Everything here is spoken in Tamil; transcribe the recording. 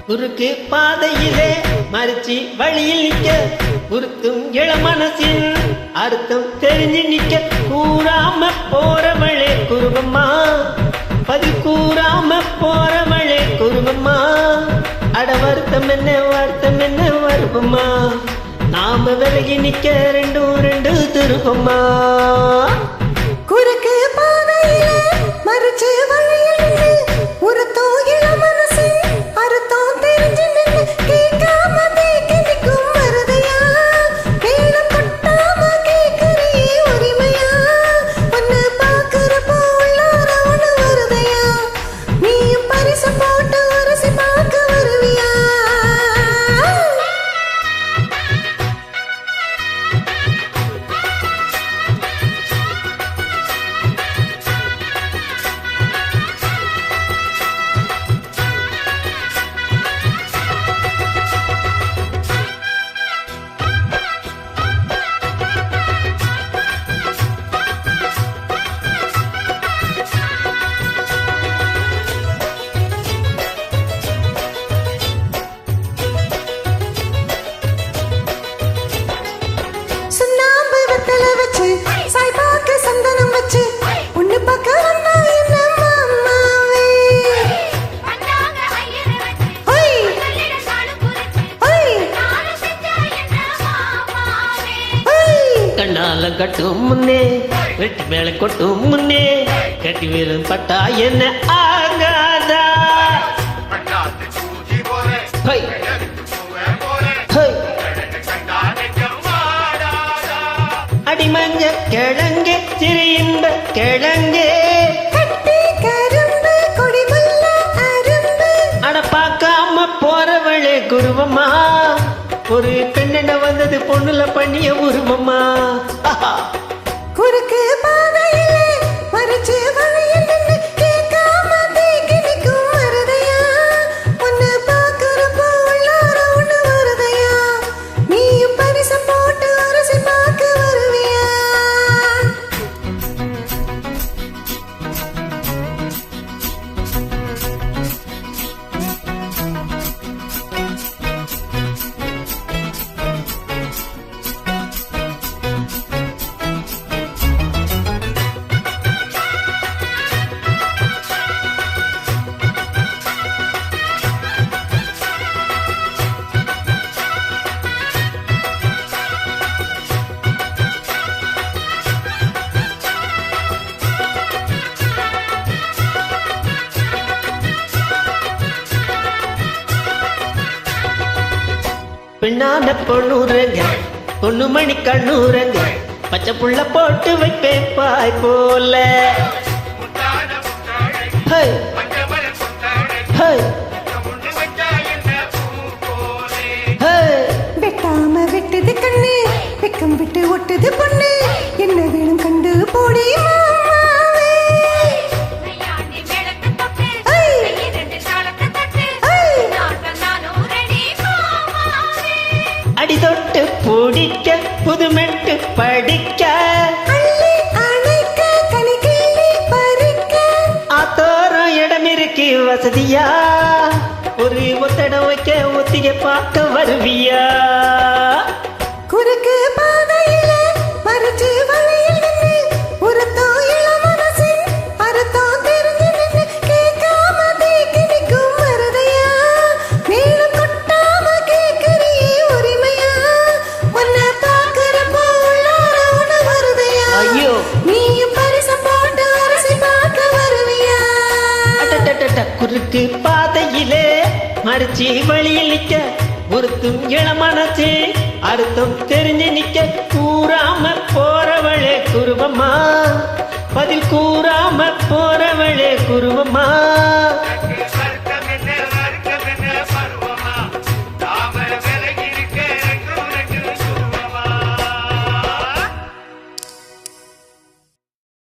குறுக்கு பாதையிலே மறிச்சி வழியில் நிக்க உறுத்தும் இளமனசின் அர்த்தம் தெரிஞ்சு நிக்க கூறாம போறவளே குருவம்மா பதில் கூறாம போறவளே குருவம்மா அட வருத்தம் என்ன வருவம்மா நாம விலகி நிக்க ரெண்டு திருப்பம்மா குறுக்கு பாதையிலே மறிச்சு வழியில் நின்று உறுத்தோ இளமனசு அறுத்தோம் தெரிஞ்சு நின்று கேட்காம தேக்கிக்கும் வருதையா மேலும் கொட்டாம கேட்கறியே உரிமையா ஒன்னு பாக்குறப்போ உள்ளார ஒண்ணு வருதையா நீயும் பரிசு போட்டு உரசி பார்க்க வருவியா சுண்ணாம்பு வெத்தல வச்சு சாய்பாக்கு சந்தனம் வச்சு உன்னை பார்க்க வந்தா என்ன மாமாவே ஹோய் ஹோய் ஹோய் கண்ணால கட்டும் முன்னே வெட்டி மேல கொட்டும் முன்னே கட்டி வீரன் பட்டா என்ன ஆகாதா ஹை ஹை அடிமஞ்ச கிழங்கு சிறு இன்ப கிழங்கு கட்டி கரும்பு கொடிமுல்ல அரும்பு அட பார்க்காம போறவளே குருவம்மா ஒரு பெண்ணெண்ண வந்தது பொண்ணுல பண்ணிய உருவம்மா ஆஹா. குறுக்கு பாதையிலே மறிச்சு வழியில் நின்று கேட்காம தேக்கி நிற்கும் வருதையா உன்னை பார்க்கறப்போ உள்ளார ஒண்ணு வருதையா நீயும் பரிசு போட்டு அரசி பார்க்க வருவியா பெண்ணான பொண்ணுறங்க பொண்ணு மணி கண்ணுறங்க பச்சை புள்ள போட்டு வைப்பேன் பாய் போல ஹை ஹை ஹை வெட்டாம வெட்டுது கண்ணு வெக்கம் விட்டு ஒட்டுது பொண்ணு என்ன வேணும் கண்டு போடி மாமாவே ஐ! ஐ! அடி தொட்டு பிடிக்க புதுமெட்டு படிக்க அள்ளி அணைக்க கனி கிள்ளி பறிக்க ஆத்தோரம் இடம் இருக்கு வசதியா ஒரு ஒத்தடம் வைக்க ஒத்திக பார்க்க வருவியா குறுக்கு பாதையிலே மறிச்சு வழியில் நின்று உறுத்தோ இளமனசு அறுத்தோ தெரிஞ்சு நின்று கேட்காம தேக்கி நிற்கும் வருதையா மேலும் கொட்டாம கேட்கறியே உரிமையா உன்னை பார்க்கறப்போ உள்ளார ஒண்ணு வருதையா ஐயோ. நீயும் பரிசு போட்டு அரசி பார்க்க வருவியா அடடடட, குறுக்கு பாதையிலே மடிச்சு வழியில் நிக்க ஒருத்தும் இளமனசே அர்த்தம் தெரிஞ்சு நிக்க